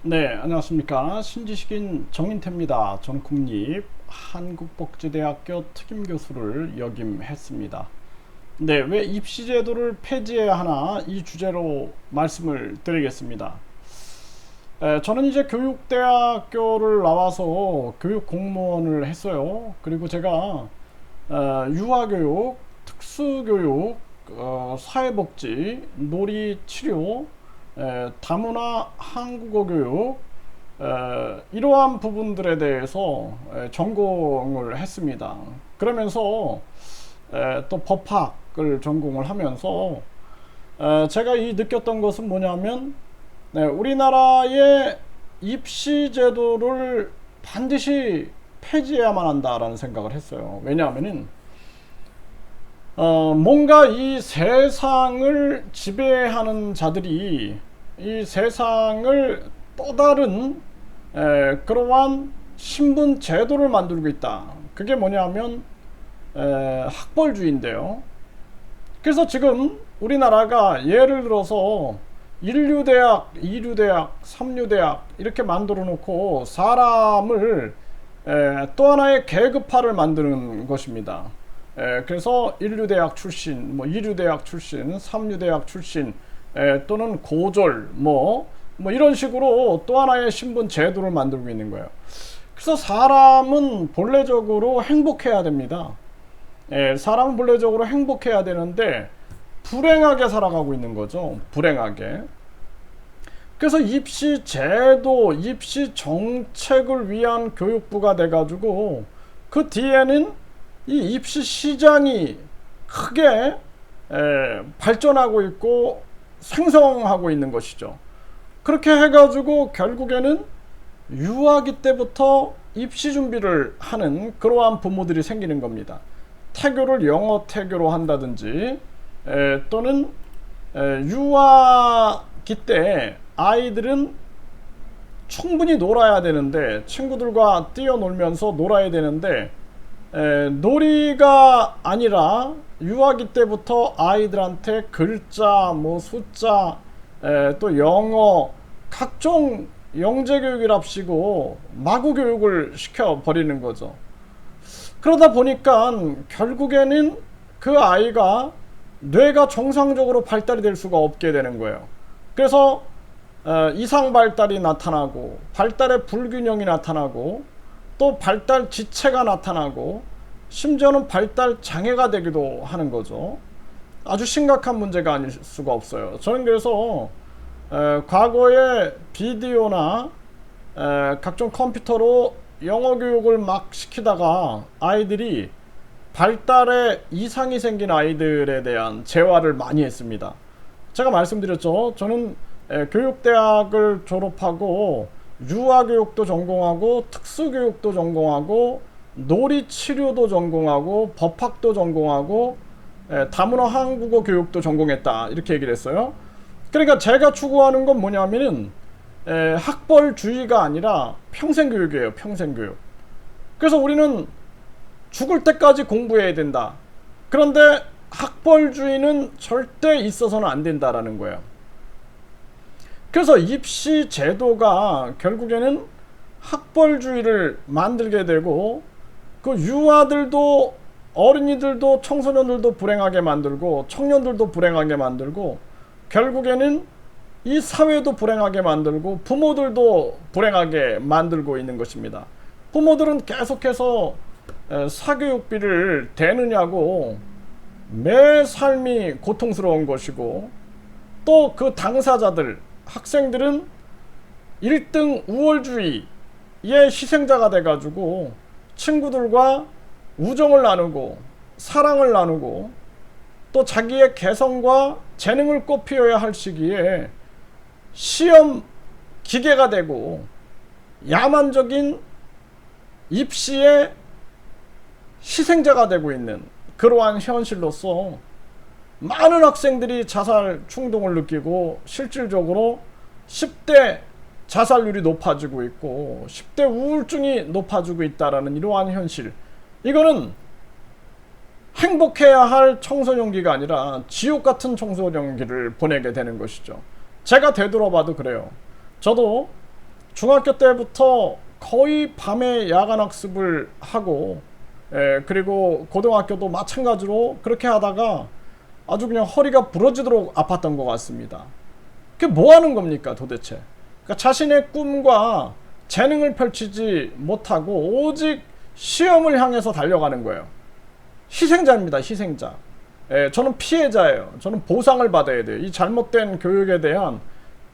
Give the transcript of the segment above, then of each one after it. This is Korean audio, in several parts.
네, 안녕하십니까. 신지식인 정인태입니다. 저는 국립 한국복지대학교 특임교수를 역임했습니다. 네, 왜 입시제도를 폐지해야 하나 이 주제로 말씀을 드리겠습니다. 저는 이제 교육대학교를 나와서 교육공무원을 했어요. 그리고 제가 유아교육, 특수교육, 사회복지, 놀이치료, 다문화 한국어 교육 이러한 부분들에 대해서 전공을 했습니다. 그러면서 또 법학을 전공을 하면서 제가 느꼈던 것은 뭐냐면 우리나라의 입시 제도를 반드시 폐지해야만 한다라는 생각을 했어요. 왜냐하면은 뭔가 이 세상을 지배하는 자들이 이 세상을 또 다른 그러한 신분 제도를 만들고 있다. 그게 뭐냐면 학벌주의인데요. 그래서 지금 우리나라가 예를 들어서 1류대학, 2류대학, 3류대학 이렇게 만들어 놓고 사람을 또 하나의 계급화를 만드는 것입니다. 그래서 1류대학 출신, 2류대학 출신, 3류대학 출신 또는 고졸 이런 식으로 또 하나의 신분 제도를 만들고 있는 거예요. 그래서 사람은 본래적으로 행복해야 됩니다. 사람은 본래적으로 행복해야 되는데 불행하게 살아가고 있는 거죠. 불행하게. 그래서 입시 제도, 입시 정책을 위한 교육부가 돼가지고 그 뒤에는 이 입시 시장이 크게 발전하고 있고 생성하고 있는 것이죠. 그렇게 해가지고 결국에는 유아기 때부터 입시 준비를 하는 그러한 부모들이 생기는 겁니다. 태교를 영어 태교로 한다든지 또는 유아기 때 아이들은 충분히 놀아야 되는데 친구들과 뛰어놀면서 놀아야 되는데 놀이가 아니라 유아기 때부터 아이들한테 글자, 숫자, 또 영어, 각종 영재 교육이랍시고 마구 교육을 시켜버리는 거죠. 그러다 보니까 결국에는 그 아이가 뇌가 정상적으로 발달이 될 수가 없게 되는 거예요. 그래서 이상 발달이 나타나고 발달의 불균형이 나타나고 또 발달 지체가 나타나고 심지어는 발달 장애가 되기도 하는 거죠. 아주 심각한 문제가 아닐 수가 없어요. 저는 그래서 과거에 비디오나 각종 컴퓨터로 영어 교육을 막 시키다가 아이들이 발달에 이상이 생긴 아이들에 대한 재활을 많이 했습니다. 제가 말씀드렸죠. 저는 교육대학을 졸업하고 유아교육도 전공하고 특수교육도 전공하고 놀이치료도 전공하고 법학도 전공하고 다문화 한국어 교육도 전공했다 이렇게 얘기를 했어요. 그러니까 제가 추구하는 건 뭐냐면은 학벌주의가 아니라 평생교육이에요. 평생교육. 그래서 우리는 죽을 때까지 공부해야 된다. 그런데 학벌주의는 절대 있어서는 안 된다라는 거예요. 그래서 입시 제도가 결국에는 학벌주의를 만들게 되고 그 유아들도 어린이들도 청소년들도 불행하게 만들고 청년들도 불행하게 만들고 결국에는 이 사회도 불행하게 만들고 부모들도 불행하게 만들고 있는 것입니다. 부모들은 계속해서 사교육비를 대느냐고 매 삶이 고통스러운 것이고 또 그 당사자들 학생들은 1등 우월주의의 희생자가 돼가지고 친구들과 우정을 나누고 사랑을 나누고 또 자기의 개성과 재능을 꽃피워야 할 시기에 시험 기계가 되고 야만적인 입시의 희생자가 되고 있는 그러한 현실로서 많은 학생들이 자살 충동을 느끼고 실질적으로 10대 자살률이 높아지고 있고 10대 우울증이 높아지고 있다라는 이러한 현실. 이거는 행복해야 할 청소년기가 아니라 지옥 같은 청소년기를 보내게 되는 것이죠. 제가 되돌아봐도 그래요. 저도 중학교 때부터 거의 밤에 야간 학습을 하고, 그리고 고등학교도 마찬가지로 그렇게 하다가 아주 그냥 허리가 부러지도록 아팠던 것 같습니다. 그게 뭐 하는 겁니까 도대체? 그러니까 자신의 꿈과 재능을 펼치지 못하고 오직 시험을 향해서 달려가는 거예요. 희생자입니다. 희생자. 저는 피해자예요. 저는 보상을 받아야 돼요. 이 잘못된 교육에 대한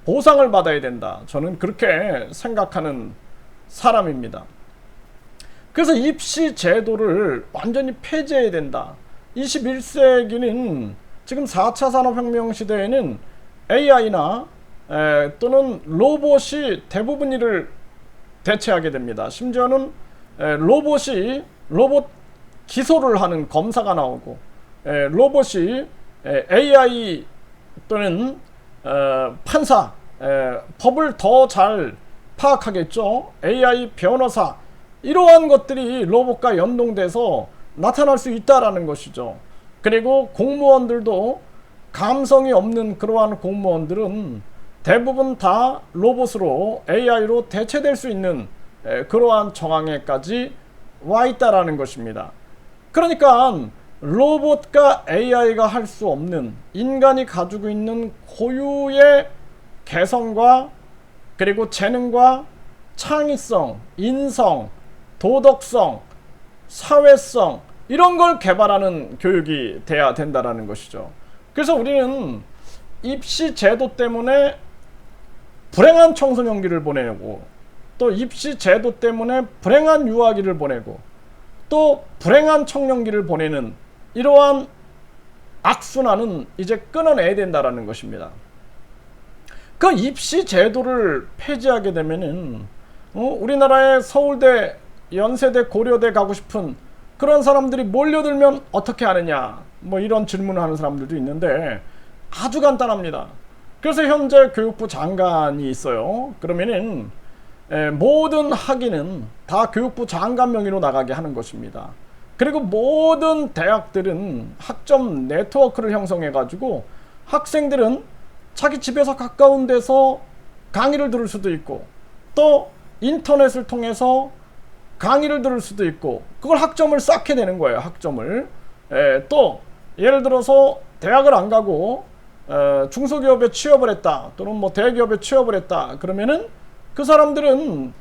보상을 받아야 된다. 저는 그렇게 생각하는 사람입니다. 그래서 입시 제도를 완전히 폐지해야 된다. 21세기는 지금 4차 산업혁명 시대에는 AI나 또는 로봇이 대부분 일을 대체하게 됩니다. 심지어는 로봇 기소를 하는 검사가 나오고, 로봇이 AI 또는 판사, 법을 더 잘 파악하겠죠. AI 변호사, 이러한 것들이 로봇과 연동돼서 나타날 수 있다라는 것이죠. 그리고 공무원들도 감성이 없는 그러한 공무원들은 대부분 다 로봇으로 AI로 대체될 수 있는 그러한 정황에까지 와 있다라는 것입니다. 그러니까 로봇과 AI가 할 수 없는 인간이 가지고 있는 고유의 개성과 그리고 재능과 창의성, 인성, 도덕성, 사회성, 이런 걸 개발하는 교육이 돼야 된다라는 것이죠. 그래서 우리는 입시 제도 때문에 불행한 청소년기를 보내고, 또 입시 제도 때문에 불행한 유아기를 보내고, 또 불행한 청년기를 보내는 이러한 악순환은 이제 끊어내야 된다라는 것입니다. 그 입시 제도를 폐지하게 되면은 우리나라의 서울대, 연세대, 고려대 가고 싶은 그런 사람들이 몰려들면 어떻게 하느냐, 뭐 이런 질문을 하는 사람들도 있는데 아주 간단합니다. 그래서 현재 교육부 장관이 있어요. 그러면은 모든 학위는 다 교육부 장관 명의로 나가게 하는 것입니다. 그리고 모든 대학들은 학점 네트워크를 형성해 가지고 학생들은 자기 집에서 가까운 데서 강의를 들을 수도 있고, 또 인터넷을 통해서 강의를 들을 수도 있고, 그걸 학점을 쌓게 되는 거예요. 학점을. 또 예를 들어서 대학을 안 가고 중소기업에 취업을 했다, 또는 뭐 대기업에 취업을 했다, 그러면은 그 사람들은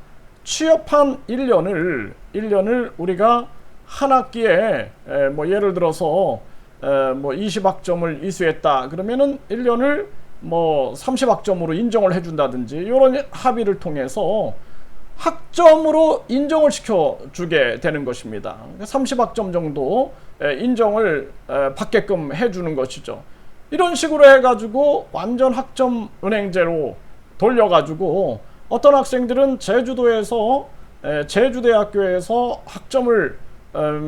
취업한 1년을 우리가 한 학기에 뭐 예를 들어서 뭐 20학점을 이수했다, 그러면은 1년을 뭐 30학점으로 인정을 해준다든지, 이런 합의를 통해서 학점으로 인정을 시켜주게 되는 것입니다. 30학점 정도 인정을 받게끔 해주는 것이죠. 이런 식으로 해가지고 완전 학점 은행제로 돌려가지고 어떤 학생들은 제주도에서 제주대학교에서 학점을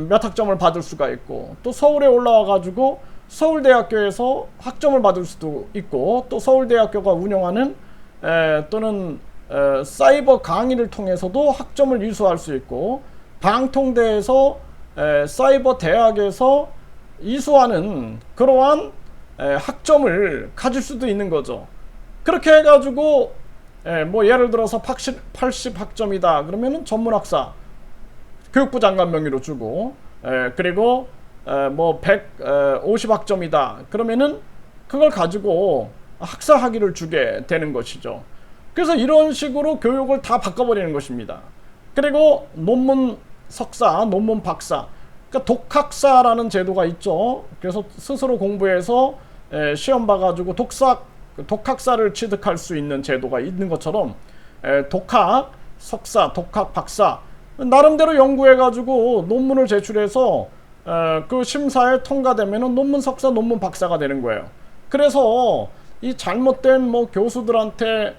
몇 학점을 받을 수가 있고, 또 서울에 올라와가지고 서울대학교에서 학점을 받을 수도 있고, 또 서울대학교가 운영하는 또는 사이버 강의를 통해서도 학점을 이수할 수 있고, 방통대에서 사이버 대학에서 이수하는 그러한 학점을 가질 수도 있는 거죠. 그렇게 해가지고 뭐 예를 들어서 80학점이다 그러면은 전문학사 교육부 장관 명의로 주고, 그리고 뭐 150학점이다 그러면은 그걸 가지고 학사 학위를 주게 되는 것이죠. 그래서 이런 식으로 교육을 다 바꿔버리는 것입니다. 그리고 논문 석사, 논문 박사, 그러니까 독학사라는 제도가 있죠. 그래서 스스로 공부해서 시험 봐가지고 독학사를 취득할 수 있는 제도가 있는 것처럼, 독학 석사, 독학 박사 나름대로 연구해가지고 논문을 제출해서 그 심사에 통과되면은 논문 석사, 논문 박사가 되는 거예요. 그래서 이 잘못된 뭐 교수들한테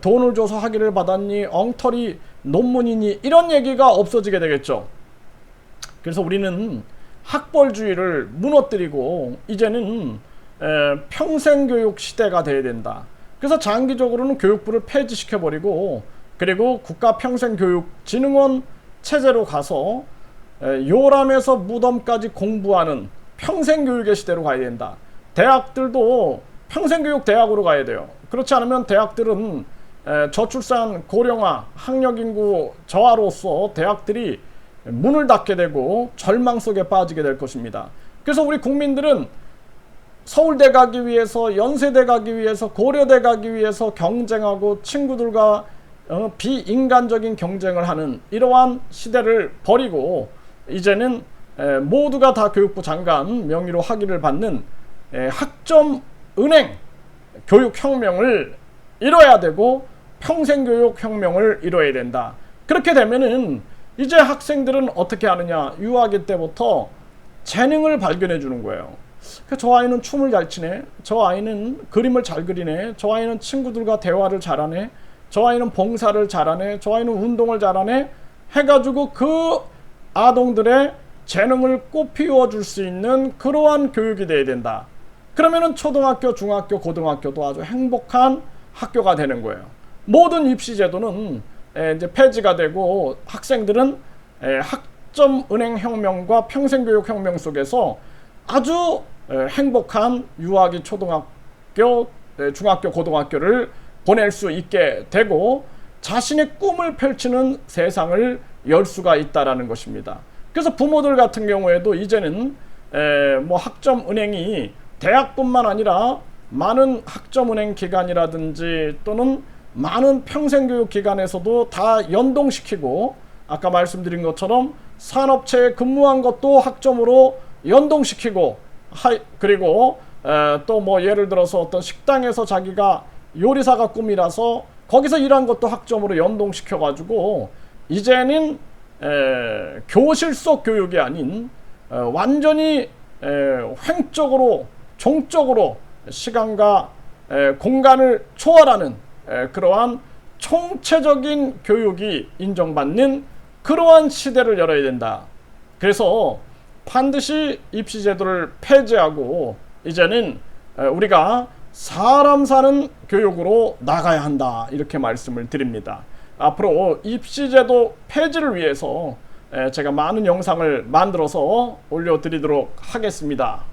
돈을 줘서 학위를 받았니, 엉터리 논문이니, 이런 얘기가 없어지게 되겠죠. 그래서 우리는 학벌주의를 무너뜨리고 이제는 평생교육 시대가 돼야 된다. 그래서 장기적으로는 교육부를 폐지시켜버리고, 그리고 국가평생교육진흥원 체제로 가서 요람에서 무덤까지 공부하는 평생교육의 시대로 가야 된다. 대학들도 평생교육 대학으로 가야 돼요. 그렇지 않으면 대학들은 저출산 고령화 학력인구 저하로서 대학들이 문을 닫게 되고 절망 속에 빠지게 될 것입니다. 그래서 우리 국민들은 서울대 가기 위해서, 연세대 가기 위해서, 고려대 가기 위해서 경쟁하고 친구들과 비인간적인 경쟁을 하는 이러한 시대를 버리고 이제는 모두가 다 교육부 장관 명의로 학위를 받는 학점 은행 교육혁명을 이뤄야 되고 평생교육혁명을 이뤄야 된다. 그렇게 되면은 이제 학생들은 어떻게 하느냐, 유아기 때부터 재능을 발견해 주는 거예요. 저 아이는 춤을 잘 추네, 저 아이는 그림을 잘 그리네, 저 아이는 친구들과 대화를 잘하네, 저 아이는 봉사를 잘하네, 저 아이는 운동을 잘하네 해가지고 그 아동들의 재능을 꽃피워 줄 수 있는 그러한 교육이 돼야 된다. 그러면은 초등학교, 중학교, 고등학교도 아주 행복한 학교가 되는 거예요. 모든 입시 제도는 이제 폐지가 되고 학생들은 학점 은행 혁명과 평생교육 혁명 속에서 아주 행복한 유아기, 초등학교, 중학교, 고등학교를 보낼 수 있게 되고 자신의 꿈을 펼치는 세상을 열 수가 있다라는 것입니다. 그래서 부모들 같은 경우에도 이제는 뭐 학점 은행이 대학뿐만 아니라 많은 학점 은행 기관이라든지 또는 많은 평생교육 기관에서도 다 연동시키고 아까 말씀드린 것처럼 산업체에 근무한 것도 학점으로 연동시키고 그리고 또 뭐 예를 들어서 어떤 식당에서 자기가 요리사가 꿈이라서 거기서 일한 것도 학점으로 연동시켜 가지고 이제는 교실 속 교육이 아닌 완전히 횡적으로 종적으로 시간과 공간을 초월하는 그러한 총체적인 교육이 인정받는 그러한 시대를 열어야 된다. 그래서 반드시 입시제도를 폐지하고 이제는 우리가 사람 사는 교육으로 나가야 한다, 이렇게 말씀을 드립니다. 앞으로 입시제도 폐지를 위해서 제가 많은 영상을 만들어서 올려드리도록 하겠습니다.